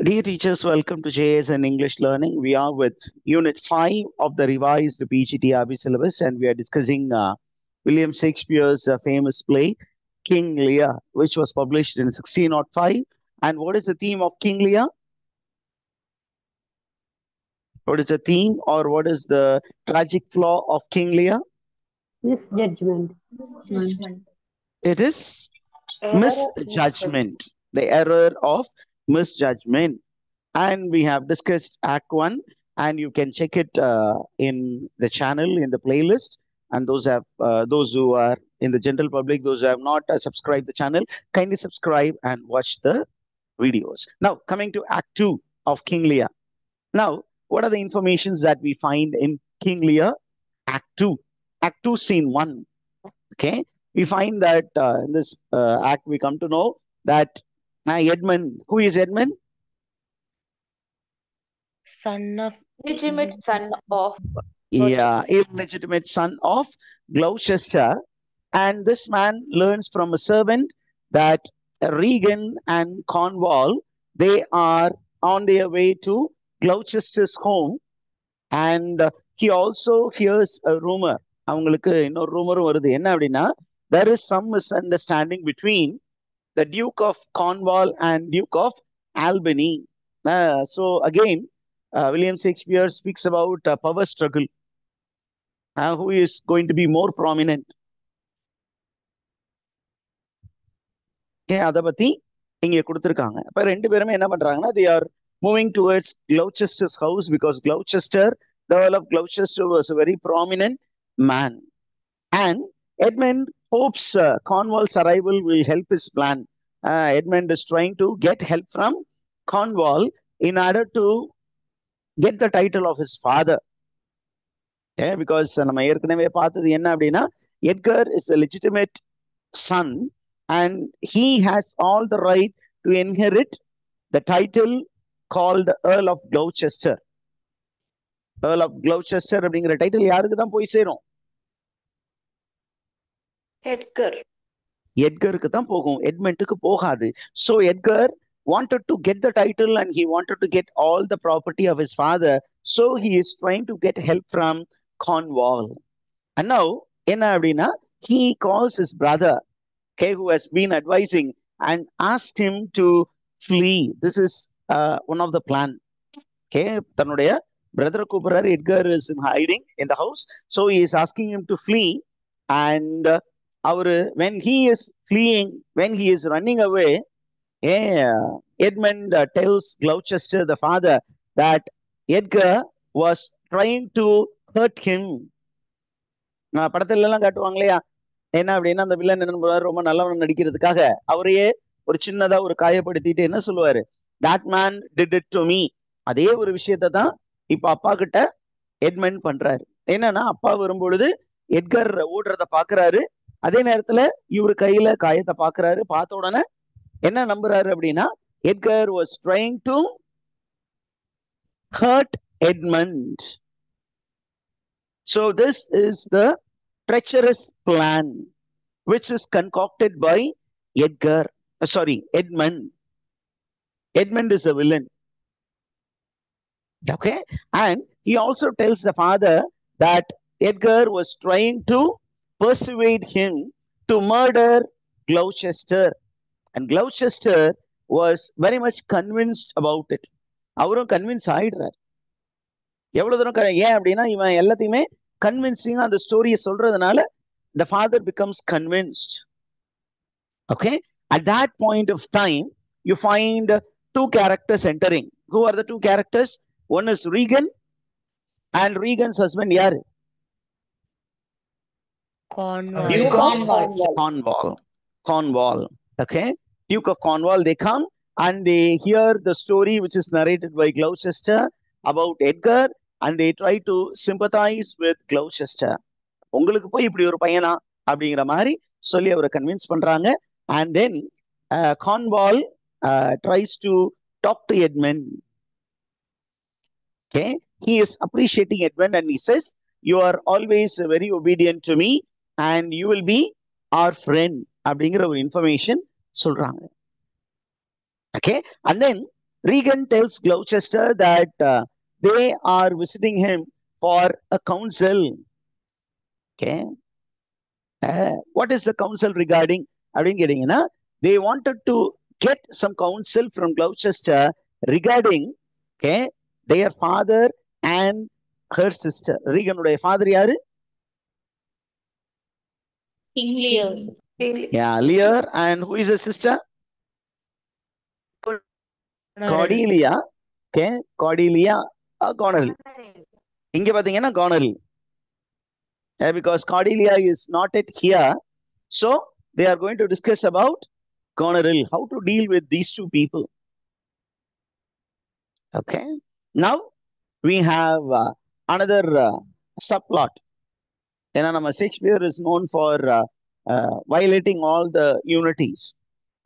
Dear teachers, welcome to JS and English Learning. We are with Unit 5 of the revised PGTRB syllabus, and we are discussing William Shakespeare's famous play, King Lear, which was published in 1605. And what is the theme of King Lear? What is the theme, or what is the tragic flaw of King Lear? Misjudgment. It is Error of misjudgment, the error of misjudgment. And we have discussed Act 1, and you can check it in the channel, in the playlist. And those who are in the general public, those who have not subscribed the channel, kindly subscribe and watch the videos. Now, coming to Act 2 of King Lear. Now, what are the informations that we find in King Lear? Act 2. Act 2, Scene 1. Okay. We find that in this act, we come to know that Edmund, who is Edmund? legitimate son of Yeah, illegitimate son of Gloucester. And this man learns from a servant that Regan and Cornwall, they are on their way to Gloucester's home. And he also hears a rumor. அவங்களுக்கு இன்னொரு ரூமரும் வருது என்ன அப்படின்னா there is some misunderstanding between the Duke of Cornwall and Duke of Albany. So again, William Shakespeare speaks about power struggle. Who is going to be more prominent? அதை பத்தி இங்க கொடுத்திருக்காங்க. இப்ப ரெண்டு பேருமே என்ன பண்றாங்கன்னா they are moving towards Gloucester's house because Gloucester, the Earl of Gloucester, was a very prominent man, and Edmund hopes Cornwall's arrival will help his plan. Edmund is trying to get help from Cornwall in order to get the title of his father. Because நம்ம ஏற்கனவே பார்த்தது என்ன அப்படின்னா Edgar is a legitimate son and he has all the right to inherit the title called Earl of Gloucester. Earl of Gloucester அப்படிங்கிற title யாருக்கு தான் போய் சேரும்? எட்கருக்கு தான் போகும், எட்மண்டுக்கு போகாது. So Edgar wanted to get the title and he wanted to get all the property of his father. So he is trying to get help from Cornwall. And now, என்ன அப்படின்னா he calls his brother, okay, who has been advising, and asked him to flee. This is one of the plan. Okay, தன்னுடைய brother கூப்பிடுறாரு. Edgar is hiding in the house. So he is asking him to flee. And when he is fleeing, when he is running away, Edmund tells Gloucester, the father, that Edgar was trying to hurt him. படத்துல எல்லாம் காட்டுவாங்க இல்லையா, என்ன அப்படின்னா அந்த villain என்ன பண்ணுவாரு, ரொம்ப நல்லவன் நடிக்கிறதுக்காக அவரையே ஒரு சின்னதா ஒரு காயப்படுத்திட்டு என்ன சொல்லுவாரு, that man did it to me. அதே ஒரு விஷயத்தை தான் இப்ப அப்பா கிட்ட எட்மண்ட் பண்றாரு. என்னன்னா அப்பா வரும்பொழுது எட்கர் ஓடுறத பாக்குறாரு, அதே நேரத்துல இவரு கையில காயத்தை பாக்குறாரு. பார்த்த உடனே என்ன நம்புறாரு அப்படின்னா Edgar was trying to hurt Edmund. So this is the treacherous plan which is concocted by Edmund. Edmund is a villain. Okay, and he also tells the father that Edgar was trying to persuade him to murder Gloucester, and Gloucester was very much convinced about it. அவரும் convince ஆயிடுறாரு. எவ்வளவு தூரம் ஏன் அப்படின்னா இவன் எல்லாத்தையுமே கன்வின்சிங்கா அந்த ஸ்டோரியை சொல்றதுனால the father becomes convinced. Okay, at that point of time you find two characters entering. Who are the two characters? One is Regan, and Regan's husband yaru? Duke of Cornwall. Okay, Duke of Cornwall, they come and they hear the story which is narrated by Gloucester about Edgar, and they try to sympathize with Gloucester. உங்களுக்கு போய் இப்படி ஒரு பையனா அப்படிங்கிற மாதிரி சொல்லி அவரை convince பண்றாங்க. And then Cornwall tries to talk to Edmund. Okay, he is appreciating Edmund and he says, you are always very obedient to me and you will be our friend அப்படிங்கிற ஒரு இன்ஃபர்மேஷன் சொல்றாங்க. Okay, and then Regan tells Gloucester that they are visiting him for a council. Okay. What is the council regarding? They wanted to get some counsel from Gloucester regarding, okay, their father and her sister. Regan's father yaru? King Lear. Yeah, Lear. And who is the sister? Cordelia. Okay, Cordelia Goneril. இங்க பாத்தீங்கன்னா Goneril. Because Cordelia is not yet here, so they are going to discuss about Goneril, how to deal with these two people. Okay, now we have another subplot. Shakespeare is known for violating all the unities.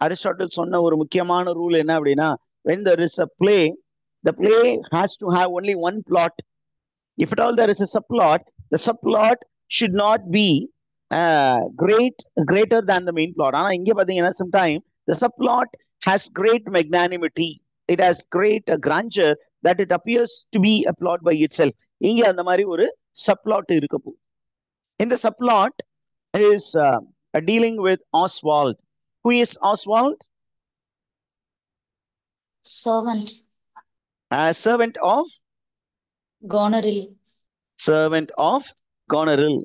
Aristotle சொன்ன ஒரு முக்கியமான rule என்ன அப்படின்னா, when there is a play, the play has to have only one plot. If at all there is a subplot, the subplot should not be greater than the main plot. ஆனா இங்க பாத்தீங்கன்னா sometimes the subplot has great magnanimity. It has great grandeur that it appears to be a plot by itself. இங்க அந்த மாதிரி ஒரு subplot இருக்க போகுது. In the subplot is dealing with Oswald. Who is Oswald? Servant. Servant of Goneril. Servant of Goneril.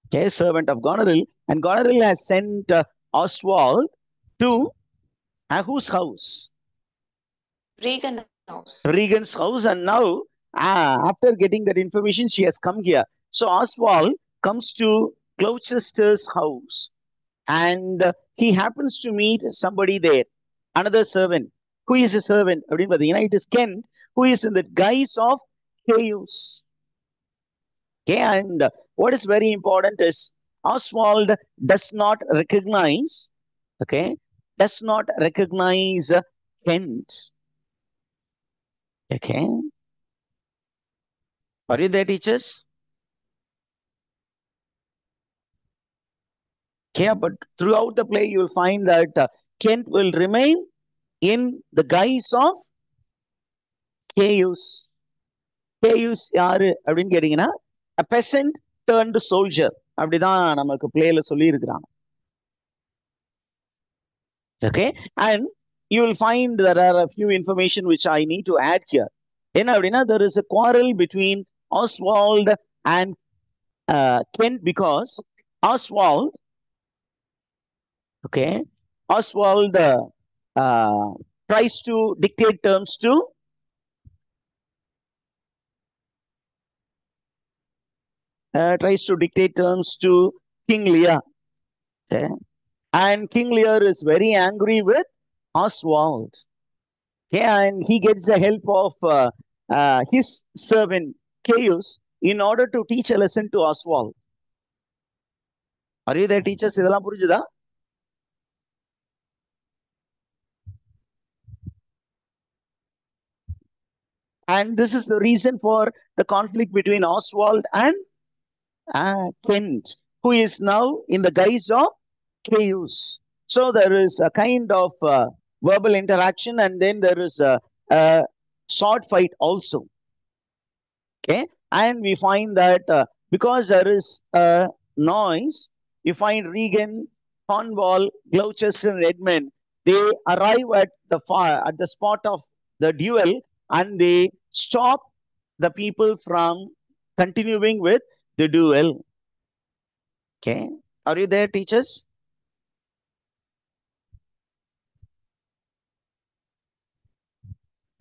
Okay, servant of Goneril. And Goneril has sent Oswald to whose house? Regan's house. Regan's house. And now, after getting that information, she has come here. So Oswald comes to Gloucester's house. And he happens to meet somebody there. Another servant. Who is a servant? It is Kent, who is in the guise of Caius. Okay, and what is very important is Oswald does not recognize Kent. Okay. Are you there, teachers? Okay, but throughout the play, you will find that Kent will remain in the guise of Caius. Caius யாரு அப்படின்னு கேட்டீங்கன்னா, a peasant turned soldier. அப்படிதான் நமக்கு பிளேல சொல்லி இருக்கிறாங்க. Okay, and you will find there are a few information which I need to add here. என்ன அப்படின்னா, there is a quarrel between Oswald and Kent because Oswald tries to dictate terms to King Lear. Okay. And King Lear is very angry with Oswald. Okay. And he gets the help of his servant Caius in order to teach a lesson to Oswald. Are you there, teachers? இதெல்லாம் புரிஞ்சுதா? And this is the reason for the conflict between Oswald and Kent, who is now in the guise of Caius. So there is a kind of verbal interaction, and then there is a sword fight also. Okay, and we find that because there is a noise, you find Regan, Cornwall, Gloucester, and Edmund. They arrive at the spot of the duel, and they stop the people from continuing with the duel. Okay, are you there, teachers?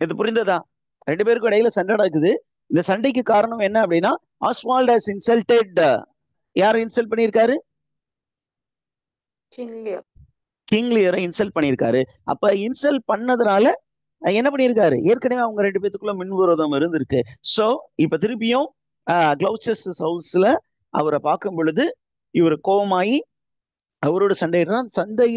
இது புரிந்ததா? ரெண்டு பேருக்கும் இடையில சண்டை நடக்குது. இந்த சண்டைக்கு காரணம் என்ன அப்படின்னா, Oswald has insulted யாரை இன்சல்ட் பண்ணியிருக்காரு? King Lear இன்சல்ட் பண்ணியிருக்காரு. அப்ப இன்சல்ட் பண்ணதுனால என்ன பண்ணியிருக்காரு? ஏற்கனவே அவங்க ரெண்டு பேத்துக்குள்ள மின்விரோதம் இருந்திருக்கு. சோ இப்ப திருப்பியும் Gloucester's ஹவுஸ்ல அவரை பார்க்கும் பொழுது இவர் கோபமாயி அவரோட சண்டையிடுறான். சண்டை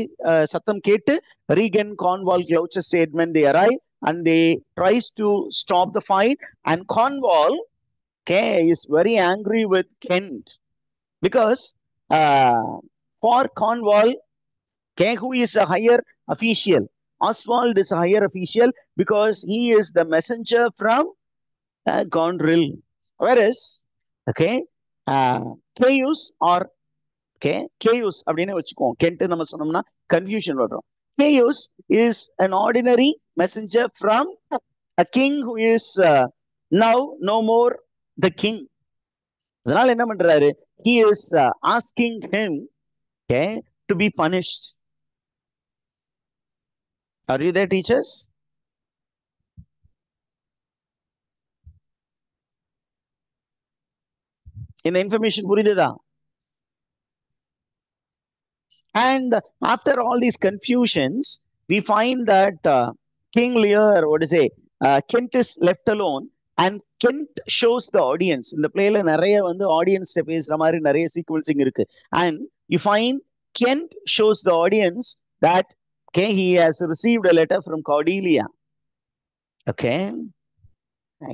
சத்தம் கேட்டு Regan, Cornwall, Gloucester, Edmund, they arrive and they tries to stop the fight, and Cornwall is very angry with Kent because for Cornwall, who is a higher official, Oswald is a higher official because he is the messenger from Gondril. Whereas, okay, Caius or Caius அப்படின்னு வச்சுக்குவோம். கென்ட் நம்ம சொன்னோம்னா confusion வரும். Caius is an ordinary messenger from a king who is now no more the king. அதனால என்ன பண்றாரு? He is asking him, to be punished. Are you there, teachers? இந்த information புரியுதா? And after all these confusions, we find that King Lear, Kent is left alone, and Kent shows the audience. In the playல நிறைய வந்து audience பேசுற மாதிரி நிறைய sequencing இருக்கு. And you find Kent shows the audience that he has received a letter from Cordelia.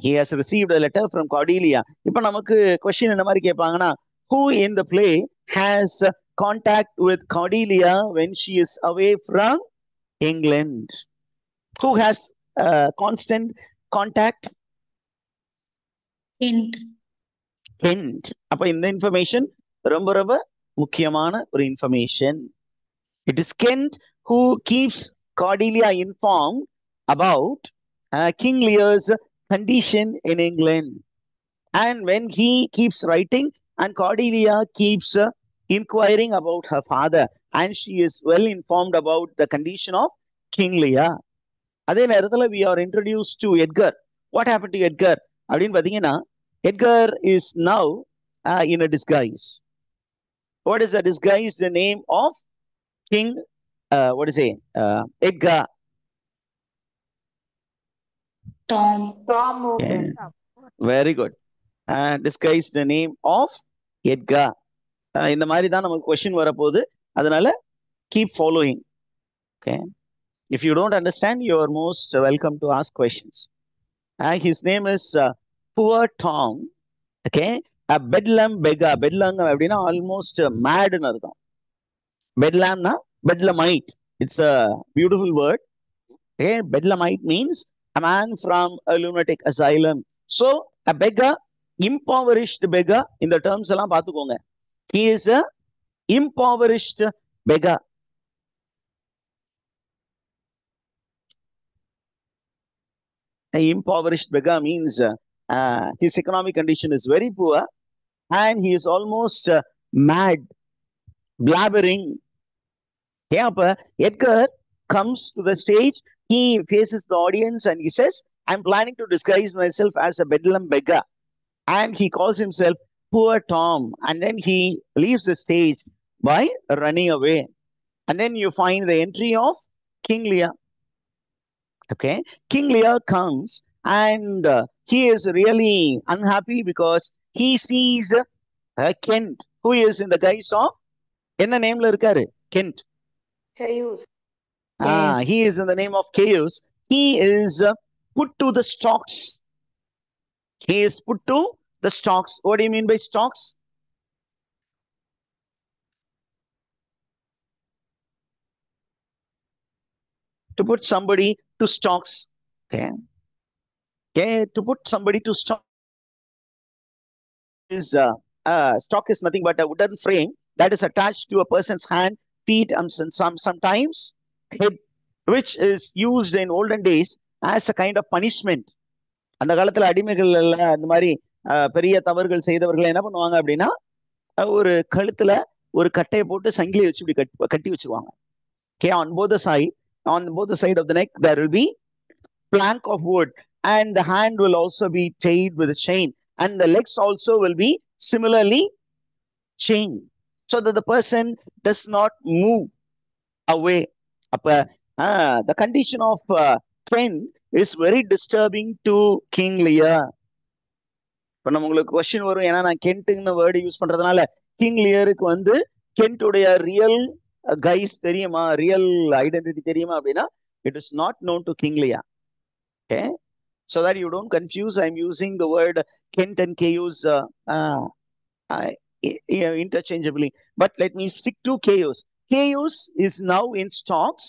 He has received a letter from Cordelia. இப்போ நமக்கு question என்ன மாதிரி கேட்பாங்கன்னா, who in the play has contact with Cordelia when she is away from England? Who has constant contact? Kent. அப்ப இந்த information ரொம்ப ரொம்ப முக்கியமான ஒரு information. It is Kent who keeps Cordelia informed about King Lear's condition in England. And when he keeps writing and Cordelia keeps inquiring about her father, and she is well informed about the condition of King Lear. அதே நேரத்துல we are introduced to Edgar. What happened to Edgar? அப்படின்னு பாத்தீங்கன்னா, Edgar is now in a disguise. What is the disguise? The name of King, Edgar. Tom. Yeah. Very good. Disguise the name of Edgar. இந்த மாதிரி தான் நமக்கு question வரப்போகுது. அதனால keep following. Okay. If you don't understand, you are most welcome to ask questions. His name is Poor Tom. Okay. A Bedlam beggar. Bedlam அப்படின்னா almost mad ன்னு அர்த்தம். Bedlamனா Bedlamite. It's a beautiful word. Okay. Bedlamite means a man from a lunatic asylum. So a beggar, impoverished beggar. இந்த terms எல்லாம் பார்த்துக்கோங்க. He is a impoverished beggar. An impoverished beggar means his economic condition is very poor and he is almost mad, blabbering. Edgar comes to the stage, he faces the audience and he says, I'm planning to disguise myself as a Bedlam beggar. And he calls himself Poor Tom, and then he leaves the stage by running away. And then you find the entry of King Lear. Okay, King Lear comes and he is really unhappy because he sees Kent, who is in the guise of என்ன நேம்ல இருக்காரு? Kent. Caius. He is in the name of Caius. He is put to the stocks. He is put to the stocks. What do you mean by stocks? To put somebody to stocks. Okay, to put somebody to stock is stock is nothing but a wooden frame that is attached to a person's hand, feet, and sometimes head, which is used in olden days as a kind of punishment. அந்த காலத்துல அடிமைகள் எல்லாம் அந்த மாதிரி பெரிய தவறுகள் செய்தவர்கள் என்ன பண்ணுவாங்க அப்படின்னா, ஒரு கழுத்துல ஒரு கட்டையை போட்டு சங்கிலி வச்சு இப்படி கட்டி வச்சிருவாங்க. Okay, on both the side of the neck there will be plank of wood, and the hand will also be tied with a chain, and the legs also will be similarly chained, so that the person does not move away. The condition of Kent is very disturbing to King Lear. இப்போ நம்ம உங்களுக்கு question வரும், ஏன்னா நான் கென்ட்னு word use பண்றதுனால king லியருக்கு வந்து கென்ட்டுடைய real guys தெரியுமா, real identity தெரியுமா அப்படின்னா, it is not known to King Lear. Okay, so that you don't confuse, I'm using the word Kent and Caius interchangeably, but let me stick to Caius. Caius is now in stocks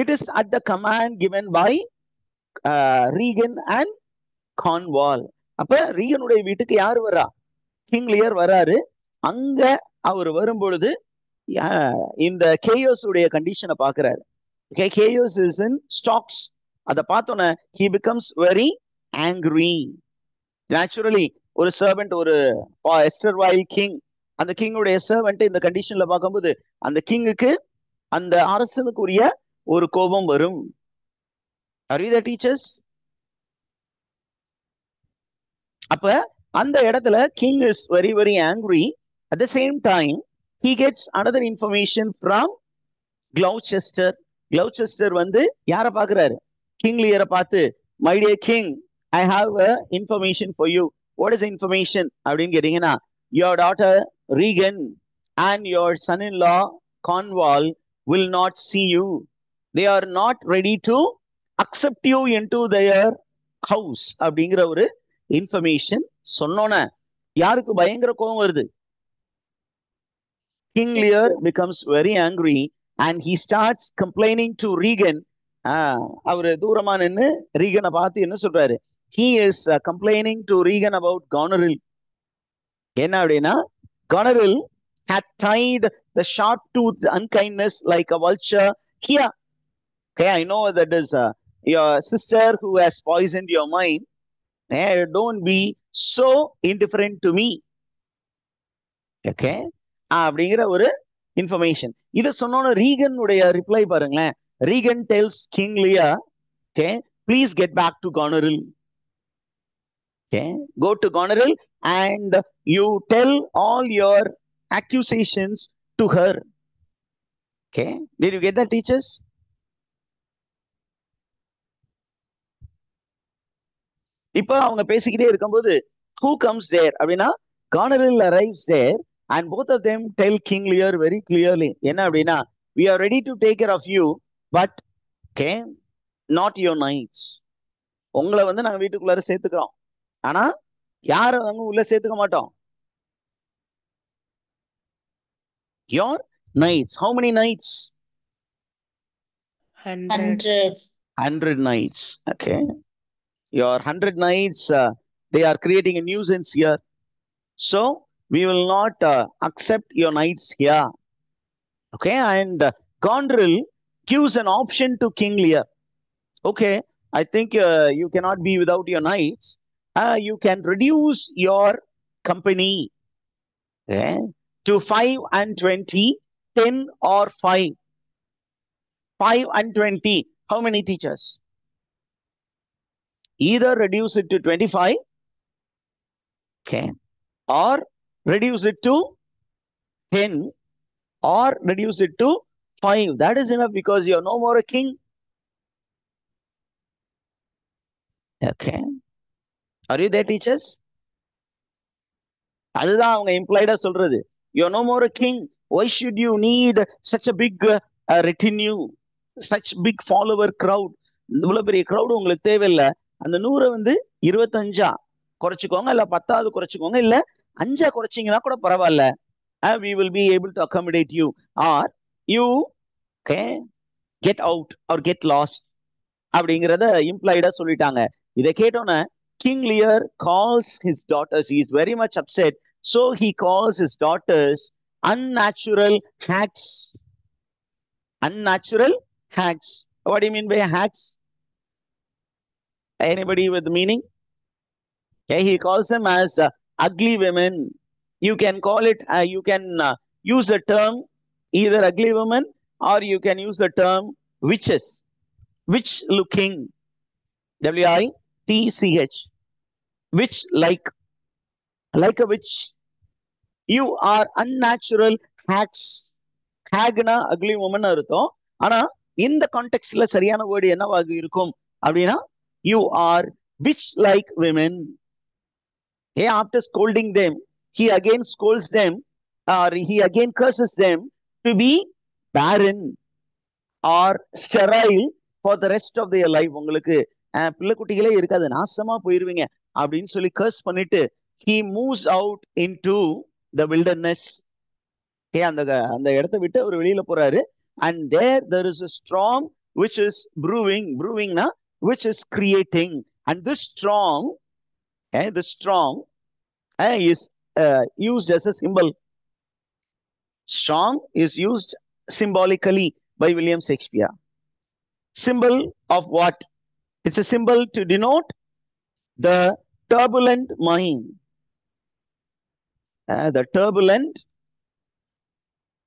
It is at the command given by Regan and Cornwall. அப்ப ரீகனுடைய வீட்டுக்கு யாரு வரா? King Lear வராரு. அங்க அவர் வரும்பொழுது இந்த chaos உடைய கண்டிஷனை பாக்குறாரு. Chaos is in stocks. அதை பார்த்தோன்னே he becomes very angry. Naturally ஒரு சர்வெண்ட், ஒரு எஸ்டர்வைல் கிங், அந்த கிங்குடைய சர்வெண்ட் இந்த கண்டிஷன்ல பார்க்கும்போது அந்த கிங்குக்கு, அந்த அரசனுக்குரிய ஒரு கோபம் வரும். Are you the teachers? அப்ப அந்த இடத்துல king is very very angry. At the same time he gets another information from Gloucester. Gloucester வந்து யாரை பாக்குறாரு? கிங் லியரை பார்த்து, my dear king, I have a information for you. What is the information அப்படின்னு கேட்டீங்கன்னா, your daughter Regan and your son-in-law Cornwall will not see you. They are not ready to accept you into their house அப்படிங்கிற ஒரு information சொன்னோன்னே யாருக்கு பயங்கர கோபம் வருது? King Lear becomes very angry and he starts complaining to Regan. அவரு தூரமா நின்று ரீகனை பார்த்து என்ன சொல்றாரு? He is complaining to Regan about Goneril. என்ன அப்படின்னா, Goneril had tied the sharp-toothed unkindness like a vulture here. Okay, I know that is your sister who has poisoned your mind. Don't be so indifferent to me. Okay, அப்படிங்கிற ஒரு information. இதை சொன்னோன்னு Reagan உடைய reply பாருங்களேன். Regan tells King Lear, okay, please get back to Goneril. Okay, go to Goneril and you tell all your accusations to her. Okay, did you get that, teachers? இப்போ அவங்க பேசிக்கிட்டே இருக்கும்போது who comes there அப்படின்னா, Goneril arrives there and both of them tell King Lear very clearly. என்ன அப்படின்னா, we are ready to take care of you, but okay, not your knights. உங்களை வந்து நாங்க வீட்டுக்குள்ளார சேர்த்துக்கிறோம், ஆனா யார வந்து உள்ள சேர்த்துக்க மாட்டோம். Your knights. How many knights? 100. 100 knights. Okay, your 100 knights, they are creating a nuisance here, so we will not accept your knights here. Okay, and Goneril gives an option to King Lear. Okay, I think you cannot be without your knights. You can reduce your company, okay, to 5 and 20, 10 or 5. 5 and 20. How many, teachers? Either reduce it to 25, okay, or reduce it to 10, or reduce it to 5. That is enough because you are no more a king. Okay, are you there, teachers? அதுதான் அவங்க இம்ப்ளைடா சொல்றது. You are no more a king. Why should you need such a big retinue, such big follower crowd? இவ்வளவு பெரிய crowd உங்களுக்கு தேவையில்லை. அந்த 100 வந்து 25 குறைச்சிக்கோங்க, இல்ல 10 குறைச்சிக்கோங்க, இல்ல 5 குறைச்சிங்கன்னா கூட பரவாயில்ல. We will be able to accommodate you, or you okay get out or get lost அப்படிங்கிறத இம்ப்ளைடா சொல்லிட்டாங்க. இதை கேட்டோன்னே King Lear calls his daughters. He is very much upset, so he calls his daughters unnatural hags. Unnatural hags. What do you mean by hags? Anybody with meaning? Okay, he calls them as ugly women. You can call it, you can use the term either ugly women, or you can use the term witches. Witch looking. WITCH. Witch like a witch. You are unnatural hags. Hagna ugly woman அர்த்தம். ஆனா இந்த கான்டெக்ஸ்ட்ல சரியான word என்னவாக இருக்கும் அப்படின்னா, you are witch like women. Hey, after scolding them, he again scolds them, or he again curses them to be barren or sterile for the rest of their life. உங்களுக்கு பிள்ளை குட்டிகளே இருக்காது, நாசமா போயிருவீங்க அப்படின்னு சொல்லி கர்ஸ் பண்ணிட்டு he moves out into the wilderness. அந்த இடத்தை விட்டு அவர் வெளியில போறாரு. And there is a storm which is brewing, na, which is creating. And this storm, is used as a symbol. Storm is used symbolically by William Shakespeare. Symbol of what? It's a symbol to denote the turbulent mind. The turbulent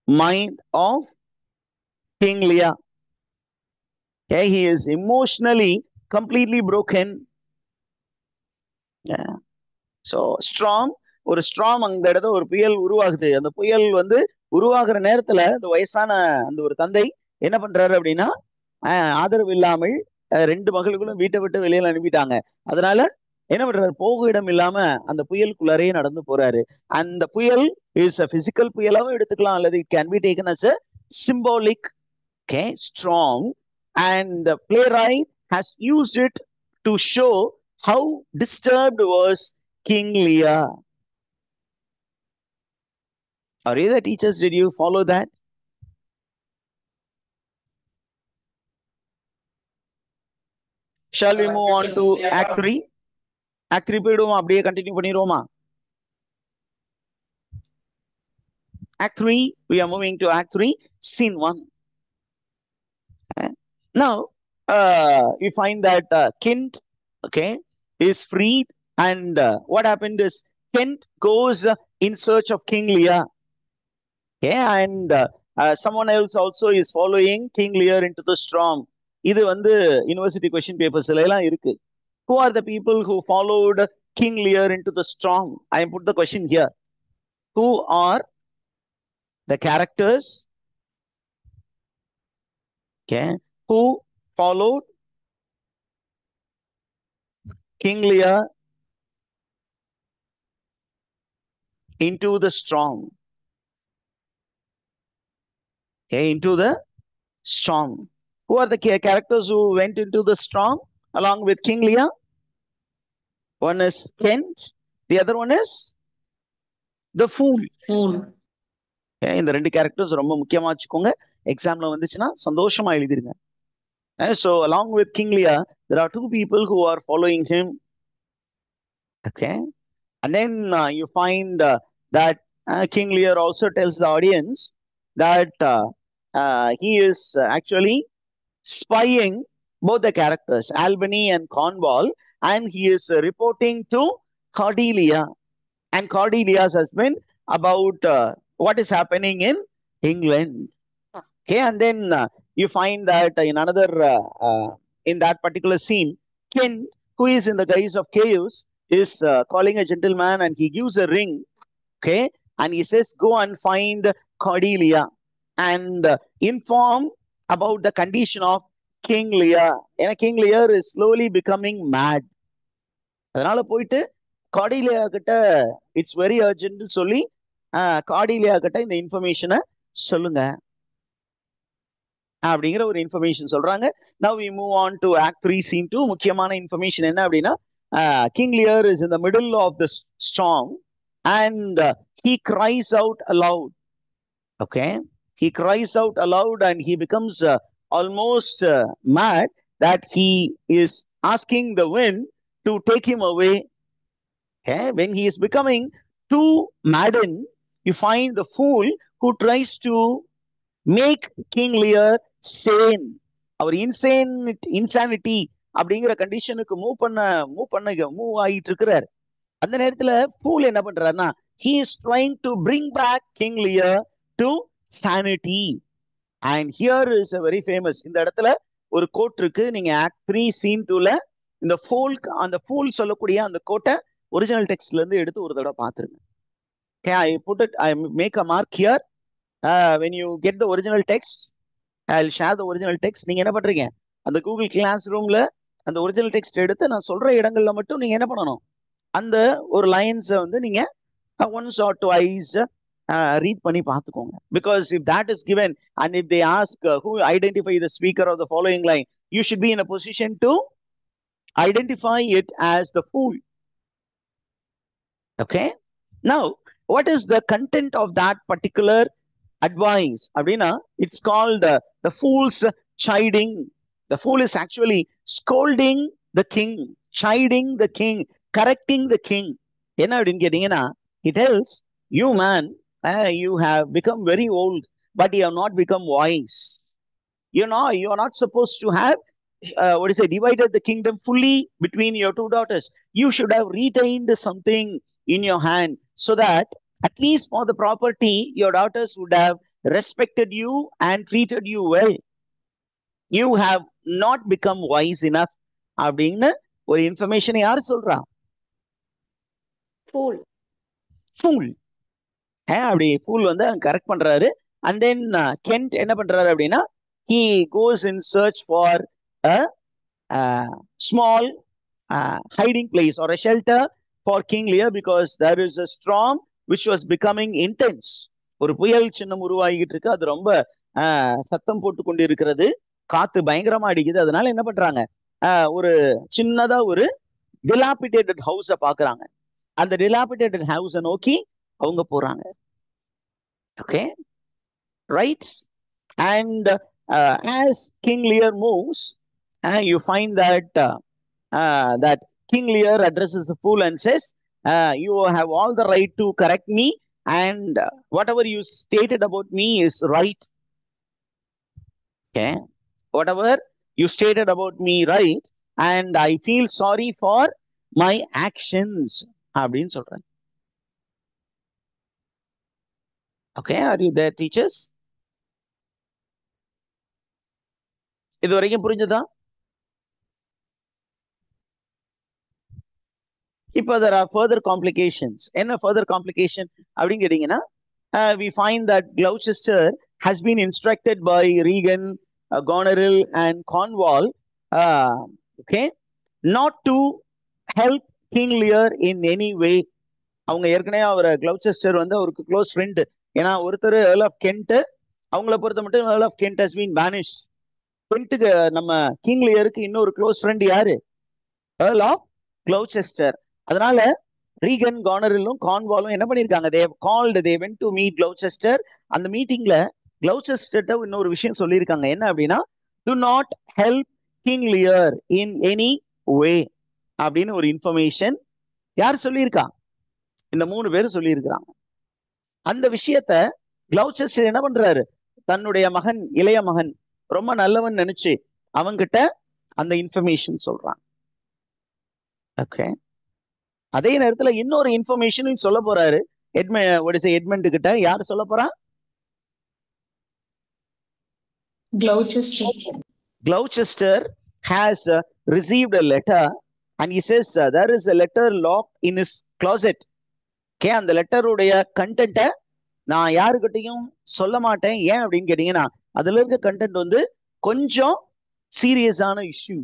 mind of King Lear. Okay, he is emotionally completely broken. Yeah. So storm, ஒரு ஸ்ட்ராம் அந்த இடத்துல ஒரு புயல் உருவாகுது. அந்த புயல் வந்து உருவாகிற நேரத்துல இந்த வயசான அந்த ஒரு தந்தை என்ன பண்றாரு அப்படின்னா, ஆதரவு இல்லாமல் 2 மகளுக்கும் வீட்டை விட்டு வெளியில அனுப்பிட்டாங்க. அதனால என்ன பண்றாரு, போக இடம் இல்லாம அந்த புயலுக்குள்ளாரே நடந்து போறாரு. அந்த புயல் இஸ் a physical புயலாவும் எடுத்துக்கலாம், அல்லது it can be taken as a symbolic, okay, storm, and the playwright has used it to show how disturbed was King Lear. Are you the teachers? Did you follow that? Shall we move on to Act 3? Act 3 போய்டுவோம், அப்படியே continue பண்ணிடுவோமா? Act 3, we are moving to Act 3, Scene 1. Okay. Now, you find that Kent, okay, is freed, and what happened is Kent goes in search of King Lear. Okay, and someone else also is following King Lear into the storm. இது வந்து university question பேப்பர்ஸ்ல எல்லாம் இருக்கு. Who are the people who followed King Lear into the storm? I put the question here. Who are the characters, okay, who followed King Lear into the storm? Okay, into the storm. Who are the characters who went into the storm along with King Lear? One is Kent, the other one is the fool. Okay, இந்த 2 characters ரொம்ப முக்கியமா வச்சுக்கோங்க. எக்ஸாம்ல வந்துச்சுன்னா சந்தோஷமா எழுதிருங்க. So along with King Lear, there are 2 people who are following him. Okay, and then you find that King Lear also tells the audience that he is actually spying both the characters, Albany and Cornwall, and he is reporting to Cordelia and Cordelia's husband about what is happening in England. Okay, and then you find that in another, in that particular scene, Kent, who is in the guise of chaos, is calling a gentleman, and he gives a ring. Okay, and he says, go and find Cordelia and inform about the condition of King Lear. And King Lear is slowly becoming mad. அதனால போயிட்டு Cordelia கிட்ட it's very urgent சொல்லி Cordelia கிட்ட இந்த இன்ஃபர்மேஷனை சொல்லுங்க அப்படிங்கிற ஒரு இன்ஃபர்மேஷன் சொல்றாங்க. Now we move on to Act 3, Scene 2. முக்கியமான இன்ஃபர்மேஷன் என்ன அப்படின்னா, King Lear is in the middle of the storm and he cries out aloud. Okay, he cries out aloud and he becomes almost mad that he is asking the wind to take him away. Okay, when he is becoming too maddened, you find the fool who tries to make King Lear sane. Our insanity அப்படிங்கிற கண்டிஷனுக்கு move ஆகிட்டு இருக்கிறார். அந்த நேரத்துல fool என்ன பண்றாருன்னா, he is trying to bring back King Lear to sanity. And here is a very famous, இந்த இடத்துல ஒரு கோட் இருக்கு. நீங்க Act 3 Scene 2ல இந்த அந்த fool சொல்லக்கூடிய அந்த கோட்டை ஒரிஜினல் டெக்ஸ்ட்ல இருந்து எடுத்து ஒரு தடவை பார்த்துருங்க. Okay, I make a mark here. When you get the original text, I'll share the original text. நீங்க என்ன பண்றீங்க, அந்த கூகுள் கிளாஸ் ரூம்ல அந்த ஒரிஜினல் டெக்ஸ்ட் எடுத்து நான் சொல்ற இடங்கள்ல மட்டும் நீங்க என்ன பண்ணணும், அந்த ஒரு லைன்ஸை வந்து நீங்க once or twice read பண்ணி பார்த்துக்கோங்க. Because if that is given and if they ask who identify the speaker of the following line, you should be in a position to identify it as the fool. Okay, now what is the content of that particular advice அப்படின்னா, it's called the fool's chiding. The fool is actually scolding the king, chiding the king, correcting the king. என்ன அப்படின்னு கேட்டீங்கன்னா, he tells you man, you have become very old, but you have not become wise. You know, you are not supposed to have divided the kingdom fully between your two daughters. You should have retained something in your hand so that at least for the property, your daughters would have respected you and treated you well. You have not become wise enough. அப்படின்னு ஒரு information யார் சொல்றா? Fool. Pool. அப்படி pool வந்து correct பண்றாரு. And then கென்ட் என்ன பண்றாரு அப்படின்னா, he goes in search for a small hiding place or a shelter for King Lear because there is a storm which was becoming intense. ஒரு புயல் சின்னம் உருவாகிட்டு இருக்கு, அது ரொம்ப சத்தம் போட்டு கொண்டு இருக்கிறது, காத்து பயங்கரமா அடிக்குது. அதனால என்ன பண்றாங்க, ஒரு சின்னதா ஒரு டிலாபிடேட்டட் ஹவுஸ பாக்குறாங்க. அந்த டிலாபிடேட்டட் ஹவுஸ நோக்கி அவங்க போறாங்க. Okay, right. And as King Lear moves, you find that King Lear addresses the fool and says, you have all the right to correct me, and whatever you stated about me is right. Okay, whatever you stated about me right, and I feel sorry for my actions அப்படின்னு சொல்றேன். Okay, are you there, teachers? இது வரைக்கும் புரிஞ்சதா? இப்போ there are further complications. என்ன further complication அப்படின்னு கேட்டீங்கன்னா, we find that Gloucester has been instructed by Regan, Goneril and Cornwall, okay, not to help King Lear in any way. அவங்க ஏற்கனவே அவர் கிளவுச்செஸ்டர் வந்து அவருக்கு க்ளோஸ் ஃப்ரெண்டு. ஏன்னா ஒருத்தர் ஏர்ல் ஆஃப் கென்ட், அவங்கள பொறுத்த மட்டும் Earl of Kent has been banished. கென்ட்டுக்கு நம்ம கிங் லியருக்கு இன்னொரு க்ளோஸ் ஃப்ரெண்ட் யாரு? Earl of Gloucester. அதனால ரீகன், கார்னரிலும் கார்ன்வாலும் என்ன பண்ணிருக்காங்க, they went to meet Gloucester. அந்த மீட்டிங்ல கிளவுச்செஸ்டர்ட்ட இன்னொரு விஷயம் சொல்லியிருக்காங்க. என்ன அப்படின்னா, do not help King Lear in any way அப்படின்னு ஒரு இன்ஃபர்மேஷன் யார் சொல்லியிருக்கா? இந்த 3 பேரும் சொல்லியிருக்கிறாங்க. அந்த விஷயத்த கிளவுச்செஸ்டர் என்ன பண்றாரு, தன்னுடைய மகன், இளைய மகன் ரொம்ப நல்லவன் நினைச்சு அவங்கிட்ட அந்த இன்ஃபர்மேஷன் சொல்றான். ஓகே, அதே நேரத்துல இன்னொரு இன்ஃபர்மேஷன் சொல்ல போறாரு எட்மண்ட் கிட்ட. யார் சொல்ல போறா? Gloucester has received a letter and he says there is a letter locked in his closet. Okay, அந்த லெட்டருடைய கண்டென்ட்ட நான் யாருக்கிட்டையும் சொல்ல மாட்டேன். ஏன் அப்படின்னு கேட்டீங்கன்னா, அதுல இருக்க கண்டென்ட் வந்து கொஞ்சம் சீரியஸான issue.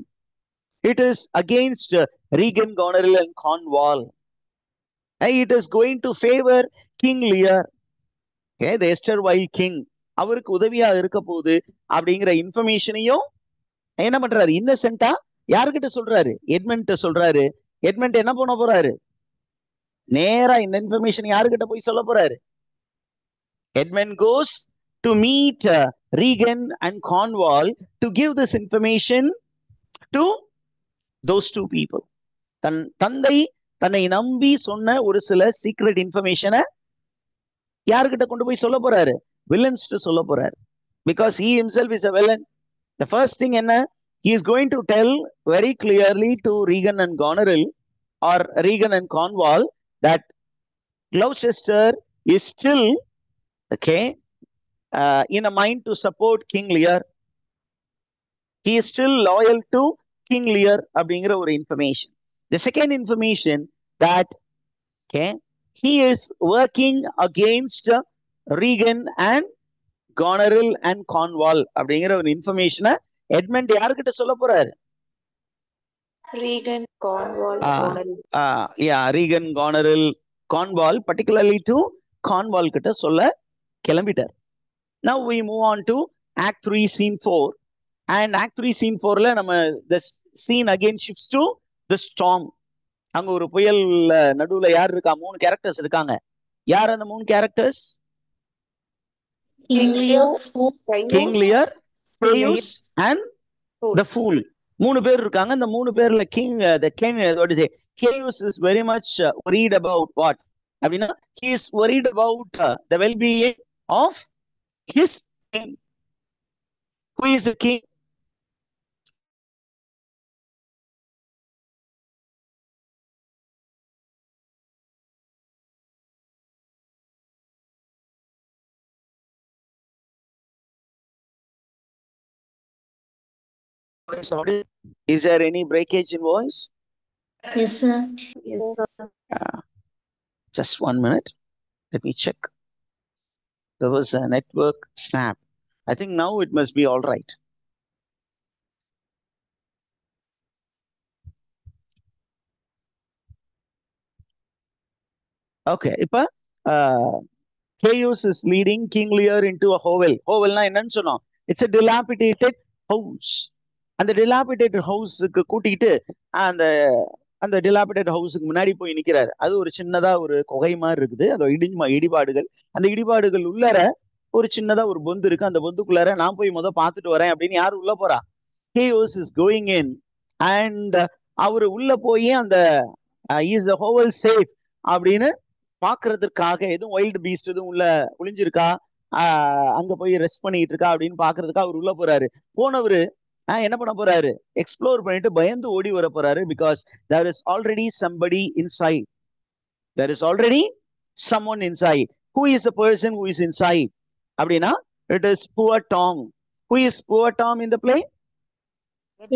It is against Regan, Goneril and Cornwall. It is going to favor King Lear. Okay, the erstwhile king, அவருக்கு உதவியா இருக்க போகுது அப்படிங்கிற இன்ஃபர்மேஷனையும் என்ன பண்றாரு, இன்னசென்ட்டா யாருக்கிட்ட சொல்றாரு? எட்மண்ட் சொல்றாரு. எட்மண்ட் என்ன பண்ண போறாரு, நேரா இந்த இன்ஃபர்மேஷன் யாருக்கிட்ட போய் சொல்ல போறாரு? Edmund goes to meet Regan and Cornwall to give this information to those two people. தன் தந்தை தன்னை நம்பி சொன்ன ஒரு சில சீக்ரெட் இன்ஃபர்மேஷனை யாருக்கிட்ட கொண்டு போய் சொல்ல போறாரு? வில்லன்ஸ் சொல்ல போறாரு. Because he himself is a villain. The first thing என்ன, he is going to tell very clearly to Regan and Goneril or Regan and Cornwall that Gloucester is still okay in a mind to support King Lear. He is still loyal to King Lear அப்படிங்கிற ஒரு information. The second information that okay, he is working against Regan and Goneril and Cornwall அப்படிங்கிற ஒரு இன்ஃபர்மேஷனை Edmund யாருக்கிட்ட சொல்ல போறாரு? Regan, Cornwall, Goneril. Yeah, Regan, Goneril, Cornwall, particularly to Cornwall கிட்ட சொல்ல கிளம்பிட்டார். Now we move on to Act 3, Scene 4. And Act 3, Scene 4ல நம்ம the scene again shifts to the storm. அங்க ஒரு புயல் நடுவுல யார் இருக்கா? 3 கேரக்டர்ஸ் இருக்காங்க. யார் அந்த 3 characters? King Lear, King Lear, Phaeus and Fool. the fool. மூணு பேர் இருக்காங்க. இந்த மூணு பேர்ல king, the king, what to say, Chaos is very much worried about what? அப்படின்னா he is worried about the well-being of his king. Who is the king? Is there any breakage in voice? Yes, sir. Yes, sir. Just 1 minute. Let me check. There was a network snap. I think now it must be all right. Okay. இப்ப Chaos is leading King Lear into a hovel. Hovelனா என்னன்னு சொன்னோம்? It's a dilapidated house. அந்த dilapidated ஹவுஸுக்கு கூட்டிட்டு அந்த அந்த dilapidated ஹவுஸுக்கு முன்னாடி போய் நிக்கிறாரு. அது ஒரு சின்னதா ஒரு குகை மாதிரி இருக்குது. அது இடிபாடுகள். அந்த இடிபாடுகள் உள்ளார ஒரு சின்னதா ஒரு பொந்து இருக்கு. அந்த பொந்துக்குள்ளார நான் போய் பார்த்துட்டு வரேன் அப்படின்னு யாரு உள்ள போறா? Chaos is going in and அவரு உள்ள போய் அந்த is the hovel safe அப்படின்னு பாக்குறதுக்காக எதுவும் வைல்டு பீஸ்ட் எதுவும் உள்ள ஒளிஞ்சிருக்கா, அங்க போய் ரெஸ்ட் பண்ணிட்டு இருக்கா அப்படின்னு பாக்குறதுக்காக அவர் உள்ள போறாரு. போனவரு என்ன பண்ண போறாரு? எக்ஸ்ப்ளோர் பண்ணிட்டு பயந்து ஓடி வர போறாரு. Because there is already somebody inside. There is already someone inside. Who is the person who is inside? அப்படின்னா it is poor Tom. Who is poor Tom in the play?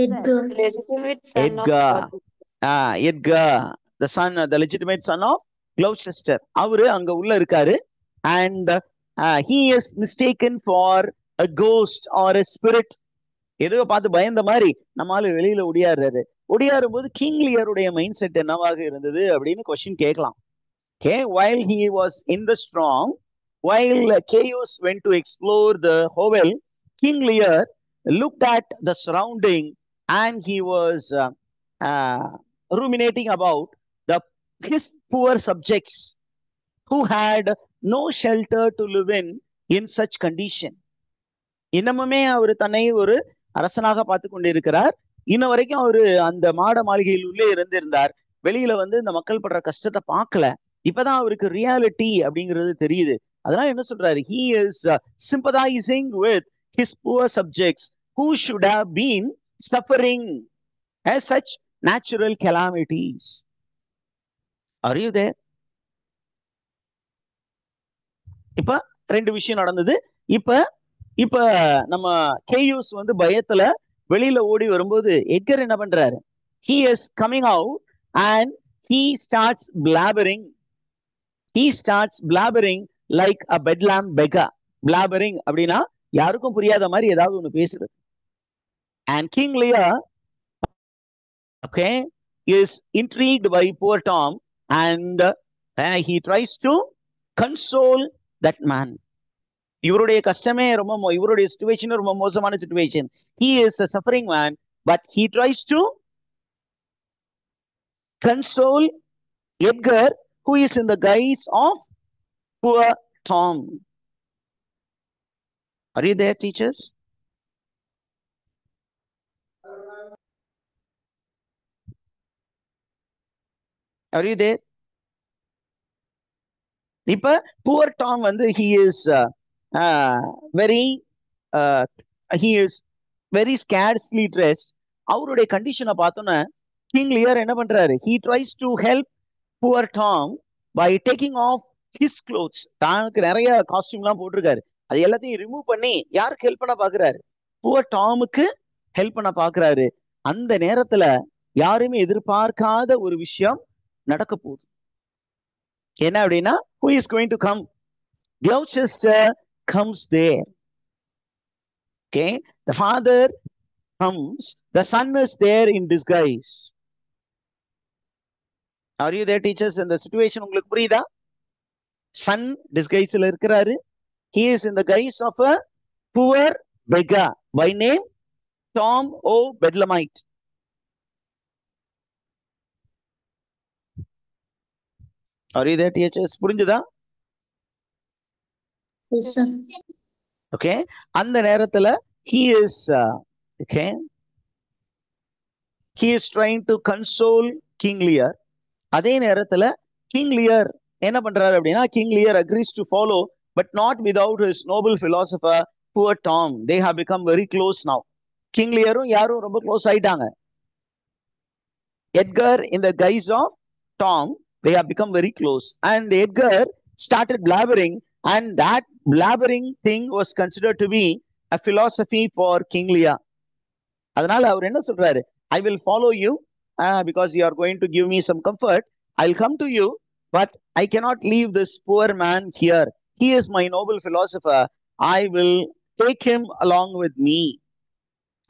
Edgar. Legitimate son Edgar. of Edgar, the son, the legitimate son of Gloucester. அவரு அங்க உள்ள இருக்காரு. And he is mistaken for a ghost or a spirit. ஏதோ பார்த்து பயந்த மாதிரி நம்மால வெளியில ஒடியாடுறாரு. ஒடியாரும் போது கிங் லியருடைய மைண்ட் செட் என்னவாக இருந்தது அப்படின்னு கொஸ்டின் கேட்கலாம். Okay, while he was in the storm, while Chaos went to explore the hovel, King Lear looked at the surrounding and he was ruminating about his poor subjects who had no shelter to live in such condition. இன்னமுமே அவர் தன்னை ஒரு அரசனாக பார்த்து கொண்டிருக்கிறார். இன்ன வரைக்கும் அவரு அந்த மாட மாளிகையில் உள்ளே இருந்திருந்தார். வெளியில இந்த மக்கள் படுற கஷ்டத்தை பார்க்கல. இப்பதான் அவருக்கு ரியாலிட்டி அப்படிங்கிறது தெரியுது. அதனால என்ன சொல்றாரு? He is sympathizing with his poor subjects who should have been suffering as such natural calamities. Are you there? இப்ப ரெண்டு விஷயம் நடந்தது. இப்ப நம்ம கேயூஸ் பயத்துல வெளியில ஓடி வரும்போது எட்கர் என்ன பண்றாரு? He is coming out and he starts blabbering. He starts blabbering like a bedlam beggar. Blabbering அப்படின்னா யாருக்கும் புரியாத மாதிரி ஏதாவது ஒண்ணு பேசுறது. And King Lear, okay, is intrigued by poor Tom and he tries to console that man. இவருடைய கஷ்டமே ரொம்ப, இவருடைய சிச்சுவேஷன் ரொம்ப மோசமான situation. He is a suffering man, but he tries to console Edgar, who is in the guise of poor Tom. Are you there, teachers? Are you there? இப்ப poor Tom he is he is very scarcely dressed. அவருடைய கண்டிஷனை பார்த்தோன்னா king Lear என்ன பண்றாரு? He tries to help poor Tom by taking off his clothes. தானுக்கு நிறைய காஸ்டியூம்லாம் போட்டிருக்காரு. அது எல்லாத்தையும் ரிமூவ் பண்ணி யாருக்கு ஹெல்ப் பண்ண பாக்குறாரு? poor Tomக்கு ஹெல்ப் பண்ண பாக்குறாரு. அந்த நேரத்துல யாருமே எதிர்பார்க்காத ஒரு விஷயம் நடக்க போகுது. என்ன அப்படின்னா, who is going to come? Gloucester comes there. Okay, the father comes, the son is there in disguise. Are you there, teachers? In the situation உங்களுக்கு புரியுதா? son disguiseல இருக்கிறாரு. He is in the guise of a poor beggar by name Tom O'Bedlamite. Are you there, teachers? புரிஞ்சுதா? Yes, sir. Okay, அந்த நேரத்துல he is okay, he is trying to console King Lear. அதே நேரத்துல King Lear என்ன பண்றாரு அப்படின்னா, King Lear agrees to follow, but not without his noble philosopher, poor Tom. They have become very close now. King Leaரும் யாரும் ரொம்ப close ஆயிட்டாங்க. Edgar, in the guise of Tom, they have become very close. And Edgar started blabbering, and that blabbering thing was considered to be a philosophy for King Lear. அதனால அவர் என்ன சொல்றாரு, I will follow you because you are going to give me some comfort. I'll come to you, but I cannot leave this poor man here. He is my noble philosopher. I will take him along with me.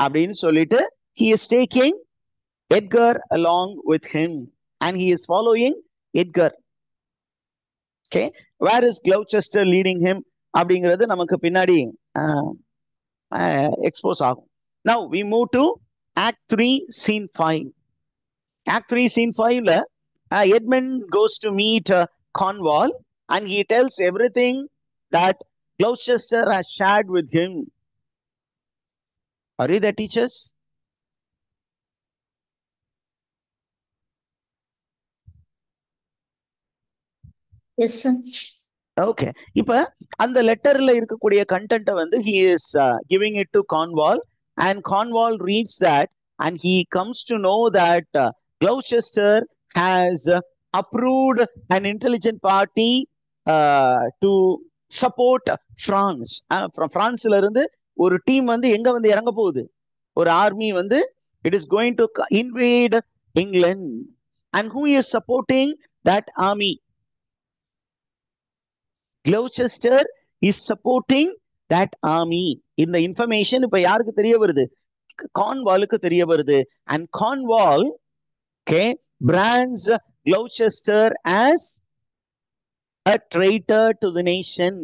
அப்படின்னு சொல்லிட்டு he is taking Edgar along with him, and he is following Edgar. Okay, where is Gloucester leading him அப்படிங்கிறது நமக்கு பின்னாடி expose ஆகும். Now we move to Act 3, Scene 5. Act 3, Scene 5 Edmund goes to meet Cornwall, and he tells everything that Gloucester has shared with him. Are you there, teachers? Yes, sir. Okay. இப்ப அந்த லெட்டர்ல இருக்கக்கூடிய கண்டென்ட்டை வந்து he is giving it to Cornwall, and Cornwall reads that, and he comes to know that Gloucester has approved an intelligent party to support France. From பிரான்ஸ்ல இருந்து ஒரு team வந்து எங்க வந்து இறங்க போகுது, ஒரு ஆர்மி வந்து it is going to invade England, and who is supporting that army? Gloucester is supporting that army. இந்த information இப்ப யாருக்கு தெரிய வருது, கார்ன்வாலுக்கு தெரிய வருது, and Cornwall, okay, brands Gloucester as a traitor to the nation.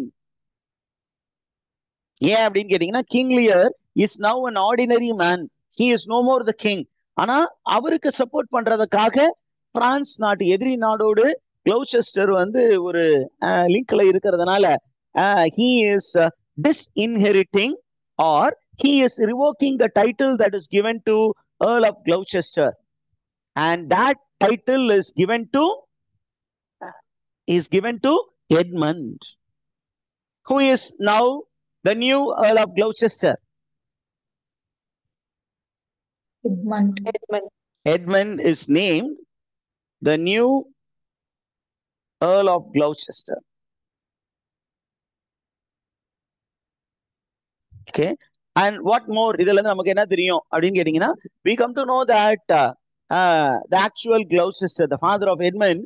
ஏன் அப்படின்னு கேட்டீங்கன்னா, King Lear is now an ordinary man. He is no more the king. ஆனா அவருக்கு சப்போர்ட் பண்றதுக்காக பிரான்ஸ் நாட்டு எதிரி நாடோடு Gloucester வந்து ஒரு லிங்க்ல இருக்கிறதுனால he is disinheriting, or he is revoking the title that is given to Earl of Gloucester, and that title is given to Edmund, who is now the new Earl of Gloucester. Edmund. Edmund is named the new Earl of Gloucester. Okay, and what more இதுல இருந்து நமக்கு என்ன தெரியும் அப்படின்னு கேட்டீங்கன்னா, we come to know that the actual Gloucester, the father of Edmund,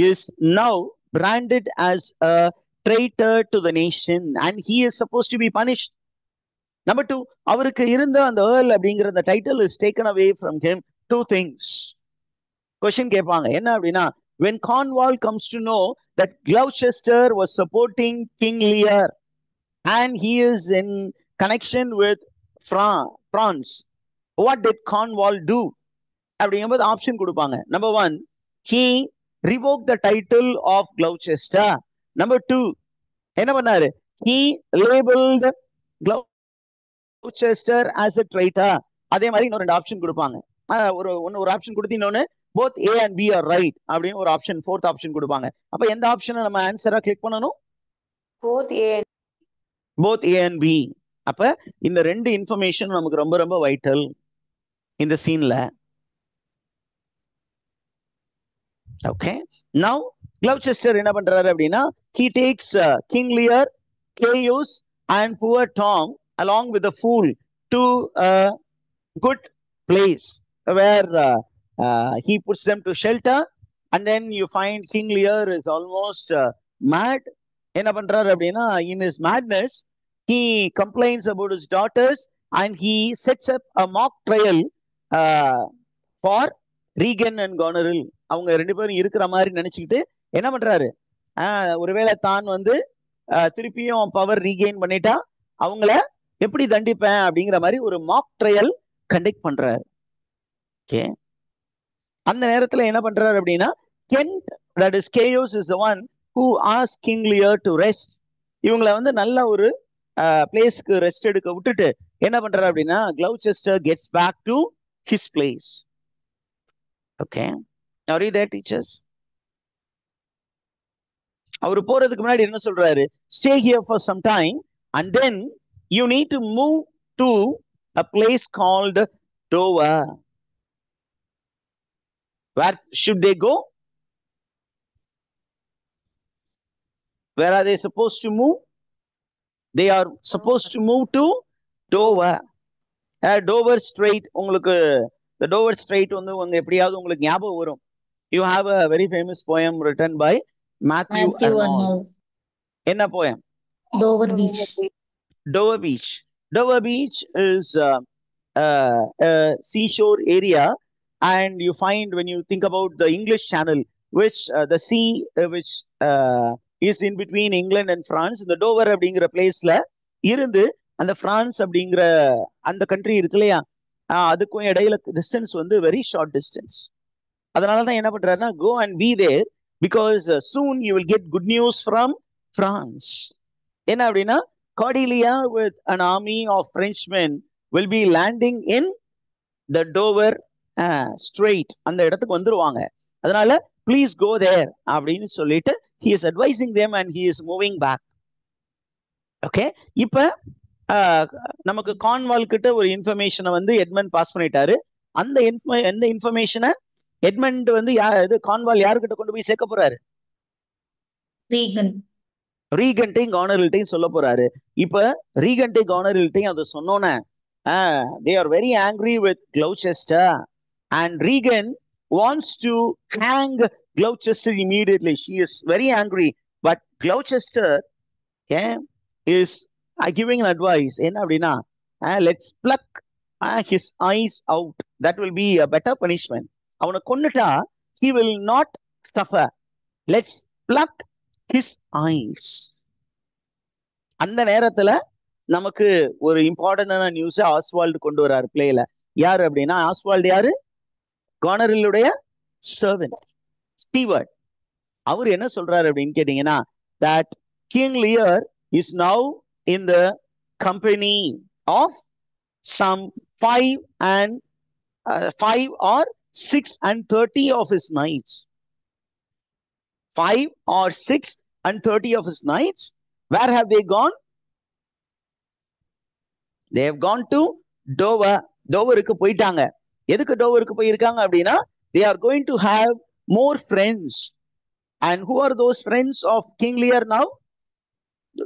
is now branded as a traitor to the nation, and he is supposed to be punished. Number 2, அவருக்கு இருந்த அந்த Earl அப்படிங்கிற அந்த title is taken away from him. 2 things. Question கேட்பாங்க, என்ன அப்படின்னா, when Cornwall comes to know that Gloucester was supporting King Lear, and he is in connection with France, what did Cornwall do? அப்படிங்கும்போது option கொடுப்பாங்க. Number 1, he revoked the title of Gloucester. Number 2, என்ன பண்ணாரு, he labeled Gloucester as a traitor. அதே மாதிரி இன்னொரு 2 option கொடுப்பாங்க. ஒரு option கொடுத்து இன்னொன்னு both A and B are right அப்படின்னு ஒரு ஆப்ஷன், 4th ஆப்ஷன் கொடுப்பாங்க. அப்ப எந்த ஆப்ஷனை நம்ம ஆன்சரா கிளிக் பண்ணணும்? both A and B. அப்ப இந்த 2 இன்ஃபர்மேஷன் நமக்கு ரொம்ப ரொம்ப வைட்டல் இந்த சீன்ல. Okay, now Gloucester என்ன பண்றாரு அப்படின்னா, he takes King Lear, Caius and poor Tom along with the fool to a good place where he puts them to shelter, and then you find King Lear is almost mad. என்ன பண்றாரு அப்படின்னா, in his madness he complains about his daughters, and he sets up a mock trial for Regan and Goneril. அவங்க 2 பேரும் இருக்கிற மாதிரி நினைச்சுக்கிட்டு என்ன பண்றாரு, ஒருவேளை தான் வந்து திருப்பியும் பவர் ரீகெயின் பண்ணிட்டா அவங்கள எப்படி தண்டிப்பேன் அப்படிங்கிற மாதிரி ஒரு மாக் ட்ரையல் கண்டக்ட் பண்றாரு. ஓகே, அந்த நேரத்துல என்ன பண்றாரு அப்படின்னா, Kent, that is Caius, is the one who asked King Lear to rest. இவங்களை வந்து நல்ல ஒரு பிளேஸ்க்கு ரெஸ்ட் எடுக்க விட்டுட்டு என்ன பண்றாரு அப்படின்னா, Gloucester gets back to his place. Okay. Are you there, teachers? அவரு போறதுக்கு முன்னாடி என்ன சொல்றாரு? Stay here for some time and then you need to move to a place called Dover. Where should they go? Where are they supposed to move? They are supposed to move to Dover. Dover Strait. உங்களுக்கு the Dover Strait வந்து உங்க எப்படியாவது உங்களுக்கு ஞாபகம் வரும். You have a very famous poem written by Matthew Arnold. Arnold. என்ன poem? Dover Beach. Dover Beach. Dover Beach is a seashore area, and you find when you think about the English Channel, which the sea which is in between England and France, இந்த Dover அப்படிங்கிற பிளேஸ்ல இருந்து அந்த France அப்படிங்கிற அந்த country இருக்கு இல்லையா, அதுக்கும் இடையில டிஸ்டன்ஸ் வந்து வெரி ஷார்ட் டிஸ்டன்ஸ். அதனாலதான் என்ன பண்றாருன்னா, go and be there because soon you will get good news from France. என்ன அப்படின்னா, Cordelia with an army of Frenchmen will be landing in the Dover Strait. அந்த இடத்துக்கு வந்துருவாங்க. அதனால please go there அப்படின்னு சொல்லிட்டு he is advising them and he is moving back. Okay, இப்ப நமக்கு கான்வால் கிட்ட ஒரு இன்ஃபர்மேஷனை வந்து எட்மண்ட் பாஸ் பண்ணிட்டாரு. அந்த இன்ஃபர்மேஷனை எட்மண்ட் வந்து கான்வால் யாருக்கிட்ட கொண்டு போய் சேர்க்க போறாரு? ரீகன்ட்டையும் கார்னரில்ட்டையும் சொல்ல போறாரு. இப்ப ரீகன்ட்டையும் கார்னரில்ட்டையும் அதை சொன்னோன்னே they are very angry with Gloucester and Regan wants to hang Gloucester immediately. She is very angry, but Gloucester is giving an advice. என்ன அப்படின்னா, let's pluck his eyes out. That will be a better punishment. அவனை கொன்னுட்டா he will not suffer. Let's pluck his eyes. அந்த நேரத்துல நமக்கு ஒரு இம்பார்ட்டன்டான news Oswald கொண்டு வராரு பிளேல. யாரு அப்படின்னா, ஆஸ்வால்டு யாரு? கார்னரிலுடைய சர்வன்ட், ஸ்டீவர்ட். அவர் என்ன சொல்றாரு அப்படின்னு கேட்டீங்கன்னா, that King Lear is now in the company of some 5 or 6 and 30 of his knights. 5 or 6 and 30 of his knights. Where have they gone? They have gone to Dover. டோவருக்கு போயிட்டாங்க. எதுக்கு டோவருக்கு போயிருக்காங்க அப்படின்னா, they are going to have more friends. And who are those friends of King Lear now?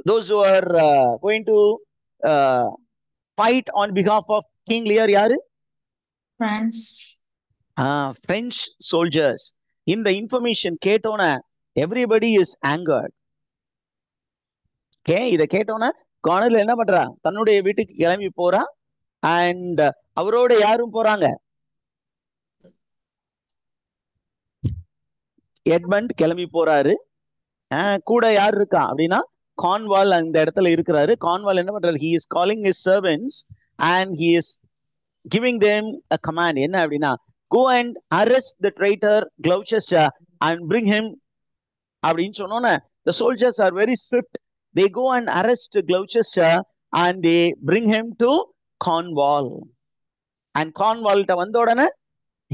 Those who are going to fight on behalf of King Lear யாரு? French soldiers. இந்த information கேட்டோன்னே everybody is angered. Okay, இதை கேட்டோன்னே கார்னர்ல என்ன பண்றா, தன்னுடைய வீட்டுக்கு கிளம்பி போறா. அண்ட் அவரோட யாரும் போறாங்க? எட்மண்ட் கிளம்பி போறாரு. கூட யார் இருக்கா அப்படின்னா, கான்வால் அந்த இடத்துல இருக்கிறாரு. கான்வால் என்ன பண்றாரு? he is calling his servants and he is giving them a command. என்ன அப்படின்னா, go and arrest the traitor Gloucester and bring him அப்படின்னு சொன்னோன்னே the soldiers are very swift. They go and arrest Gloucester and they bring him to Cornwall. And Cornwall ta vanda odane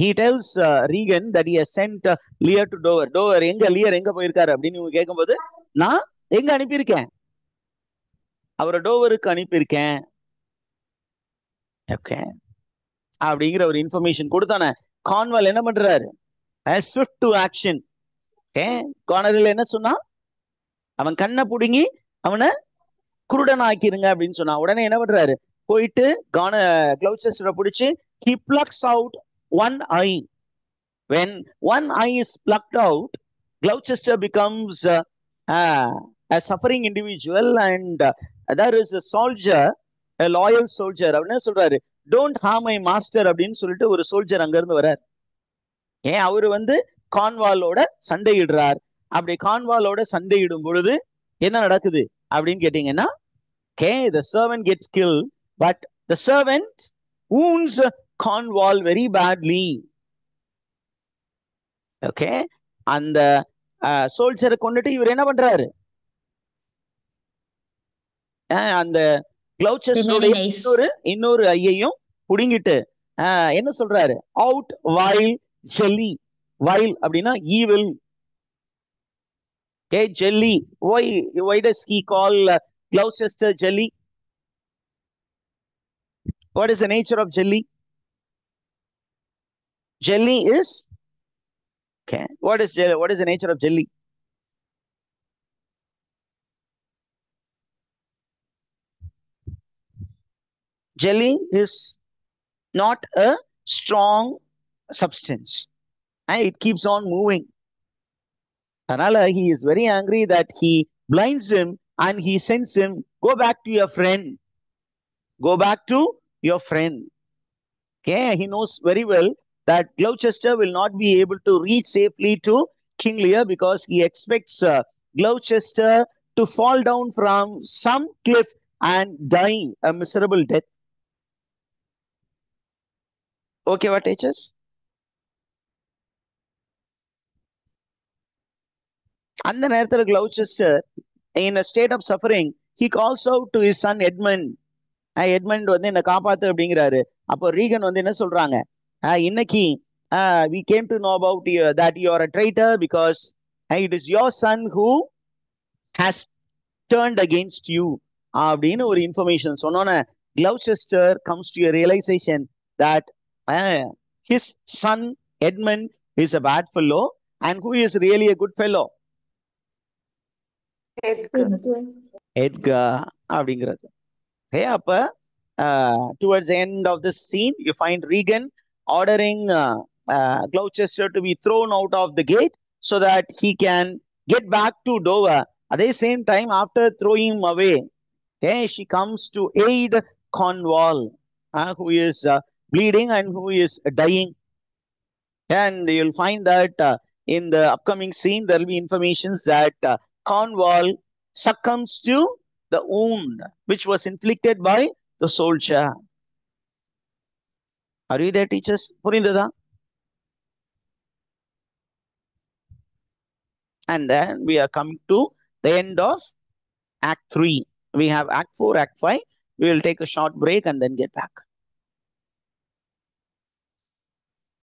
he tells Regan that he has sent Lear to Dover. Dover enga Lear enga poirkaru appdinu kekkumbodhu, na enga anupiruken, avara Doverukku anupiruken. Okay, அப்படிங்கிற ஒரு information கொடுத்தானே கான்வால் என்ன பண்றாரு? swift to action. கார்னரில் என்ன சொன்னா, அவன் கண்ணை புடுங்கி அவனை குருடன் ஆக்கிருங்க அப்படின்னு சொன்னா. உடனே என்ன பண்றாரு? போயிட்டு Gloucester பிடிச்சு he plucks out one eye. When one eye is plucked out, Gloucester becomes a suffering individual and there is a soldier, a loyal soldier. அப்படின்னு சொல்றாரு, don't harm my master அப்படின்னு சொல்லிட்டு ஒரு சோல்ஜர் அங்க இருந்து வர்றார். அவரு வந்து கான்வாலோட சண்டையிடுறார். அப்படி கான்வாலோட சண்டையிடும் பொழுது என்ன நடக்குது அப்படின்னு கேட்டீங்கன்னா, the servant gets killed, but the servant wounds Cornwall very badly. Okay, அந்த சோல்ஜரை கொண்டுட்டு இவர் என்ன பண்றாரு? அந்த Gloucester இன்னொரு ஐயையும் புடுங்கிட்டு என்ன சொல்றாரு? out while jelly. While அப்படின்னா evil. Okay, jelly. Why does he call Gloucester jelly? What is the nature of jelly? Jelly is okay. What is jelly? What is the nature of jelly? Jelly is not a strong substance, and it keeps on moving. Anala, he is very angry that he blinds him and he sends him, go back to your friend. Go back to your friend. Okay, he knows very well that Gloucester will not be able to reach safely to King Lear because he expects Gloucester to fall down from some cliff and die a miserable death. Okay, what teachers? அந்த நேரத்தில் Gloucester, in a state of suffering, he calls out to his son Edmund. Edmund வந்து என்ன காப்பாத்து அப்படிங்கிறாரு. அப்போ Reagan வந்து என்ன சொல்றாங்க, இன்னைக்கு we came to know about you, that you are a traitor because it is your son who has turned against you அப்படின்னு ஒரு இன்ஃபர்மேஷன் சொன்னோன்னே Gloucester comes to a realization that his son Edmund is a bad fellow and who is really a good fellow? Edgar அப்படிங்கிறது. Hey, அப்ப towards the end of this scene, you find Regan ordering Gloucester to be thrown out of the gate so that he can get back to Dover. At the same time, after throwing him away, she comes to aid Cornwall, who is bleeding and who is dying. And you'll find that in the upcoming scene, there will be information that Cornwall succumbs to the wound which was inflicted by the soldier. Are you there, teachers? புரிந்ததா? And then we are coming to the end of Act 3. We have Act 4, Act 5. We will take a short break and then get back.